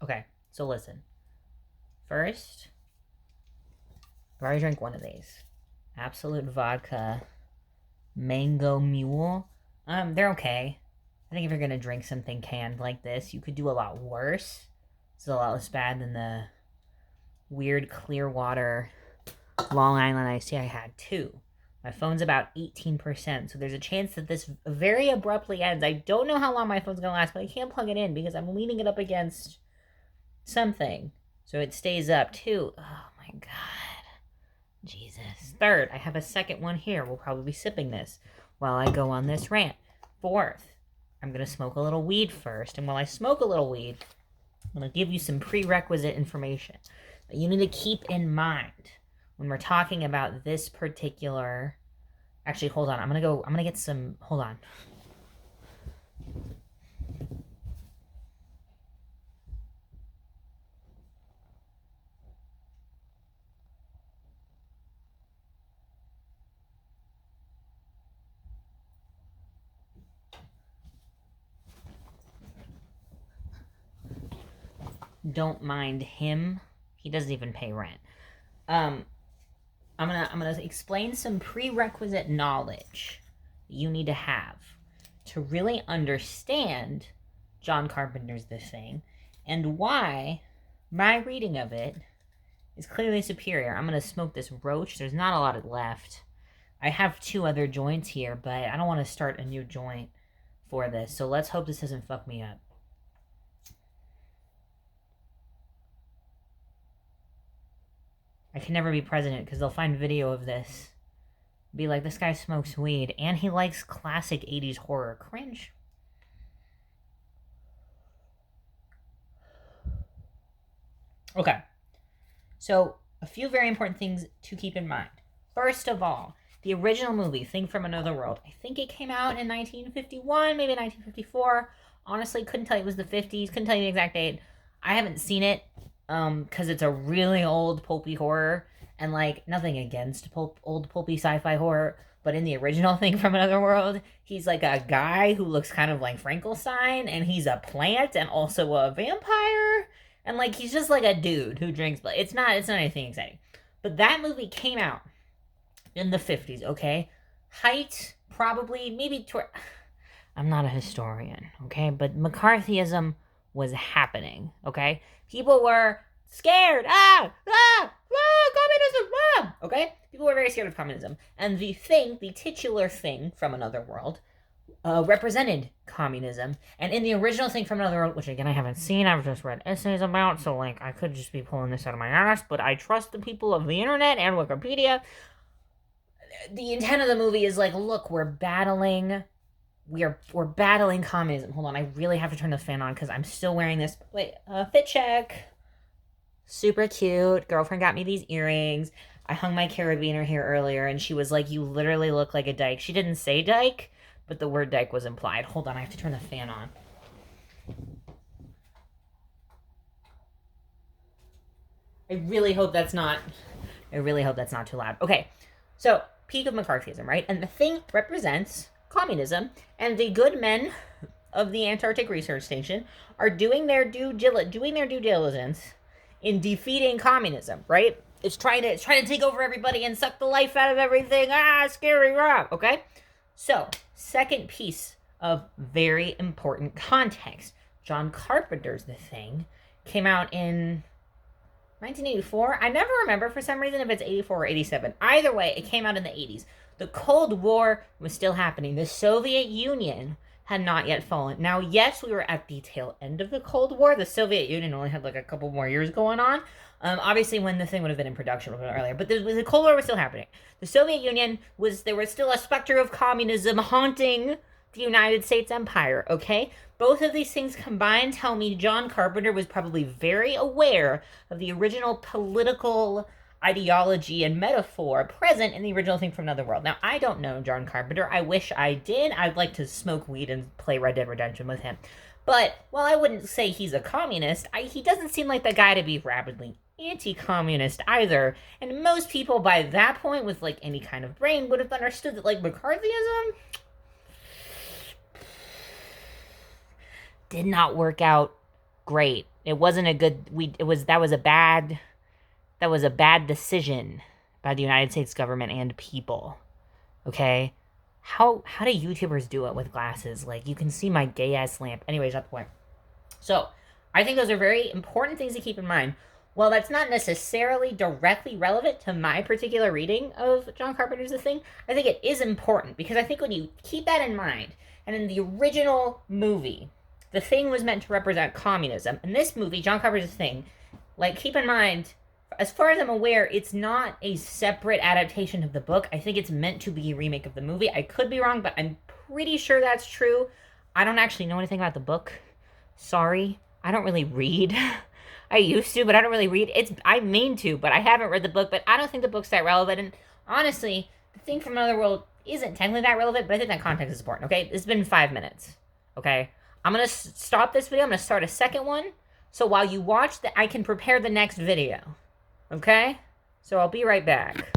Okay, so listen. First, I've already drank one of these. Absolute Vodka Mango Mule. They're okay. I think if you're gonna drink something canned like this, you could do a lot worse. It's a lot less bad than the weird Clearwater Long Island iced tea I had too. My phone's about 18%, so there's a chance that this very abruptly ends. I don't know how long my phone's gonna last, but I can't plug it in because I'm leaning it up against something. So it stays up too. Oh my god. Jesus. Third, I have a second one here. We'll probably be sipping this while I go on this rant. Fourth, I'm gonna smoke a little weed first, and while I smoke a little weed, I'm gonna give you some prerequisite information that you need to keep in mind when we're talking about this particular. Actually, hold on. I'm gonna get some. Hold on. Don't mind him. He doesn't even pay rent. I'm gonna explain some prerequisite knowledge you need to have to really understand John Carpenter's The Thing and why my reading of it is clearly superior. I'm gonna smoke this roach. There's not a lot left. I have 2 other joints here, but I don't want to start a new joint for this. So let's hope this doesn't fuck me up. I can never be president because they'll find video of this. Be like, this guy smokes weed and he likes classic 80s horror. Cringe. Okay. So, a few very important things to keep in mind. First of all, the original movie, Thing from Another World, I think it came out in 1951, maybe 1954. Honestly, couldn't tell you it was the 50s, couldn't tell you the exact date. I haven't seen it because it's a really old pulpy horror, and like nothing against old pulpy sci-fi horror, but in the original Thing from Another World, he's like a guy who looks kind of like Frankenstein, and he's a plant and also a vampire, and like he's just like a dude who drinks blood. It's not anything exciting. But that movie came out in the 50s, okay? Height probably maybe I'm not a historian, okay? But McCarthyism was happening, okay? People were scared. Communism, okay? People were very scared of communism. And the titular Thing from Another World, represented communism. And in the original Thing from Another World, which again I haven't seen, I've just read essays about, so like I could just be pulling this out of my ass, but I trust the people of the internet and Wikipedia. The intent of the movie is like, look, we're battling communism. Hold on, I really have to turn the fan on because I'm still wearing this. Wait, fit check. Super cute. Girlfriend got me these earrings. I hung my carabiner here earlier, and she was like, you literally look like a dyke. She didn't say dyke, but the word dyke was implied. Hold on, I have to turn the fan on. I really hope that's not too loud. Okay, so peak of McCarthyism, right? And the Thing represents communism, and the good men of the Antarctic Research Station are doing their due diligence in defeating communism, right? It's trying to take over everybody and suck the life out of everything. Scary rock, okay? So, second piece of very important context. John Carpenter's The Thing came out in 1984. I never remember for some reason if it's 84 or 87. Either way, it came out in the 80s. The Cold War was still happening. The Soviet Union had not yet fallen. Now, yes, we were at the tail end of the Cold War. The Soviet Union only had like a couple more years going on. Obviously, when the Thing would have been in production a little earlier. But the Cold War was still happening. The Soviet Union there was still a specter of communism haunting the United States Empire, okay? Both of these things combined tell me John Carpenter was probably very aware of the original political ideology and metaphor present in the original Thing from Another World. Now, I don't know John Carpenter. I wish I did. I'd like to smoke weed and play Red Dead Redemption with him. But while I wouldn't say he's a communist, he doesn't seem like the guy to be rapidly anti-communist either. And most people by that point with like any kind of brain would have understood that like McCarthyism did not work out great. It wasn't a good. That was a bad decision by the United States government and people. Okay, how do YouTubers do it with glasses? Like, you can see my gay ass lamp. Anyways, not the point. So I think those are very important things to keep in mind. While that's not necessarily directly relevant to my particular reading of John Carpenter's The Thing, I think it is important because I think when you keep that in mind, and in the original movie, The Thing was meant to represent communism. In this movie, John Carpenter's The Thing, like, keep in mind, as far as I'm aware, it's not a separate adaptation of the book. I think it's meant to be a remake of the movie. I could be wrong, but I'm pretty sure that's true. I don't actually know anything about the book. Sorry. I don't really read. I used to, but I don't really read. I mean to, but I haven't read the book, but I don't think the book's that relevant. And honestly, The Thing from Another World isn't technically that relevant, but I think that context is important, okay? It's been 5 minutes, okay? I'm going to stop this video. I'm going to start a second one. So while you watch, I can prepare the next video, okay? So I'll be right back.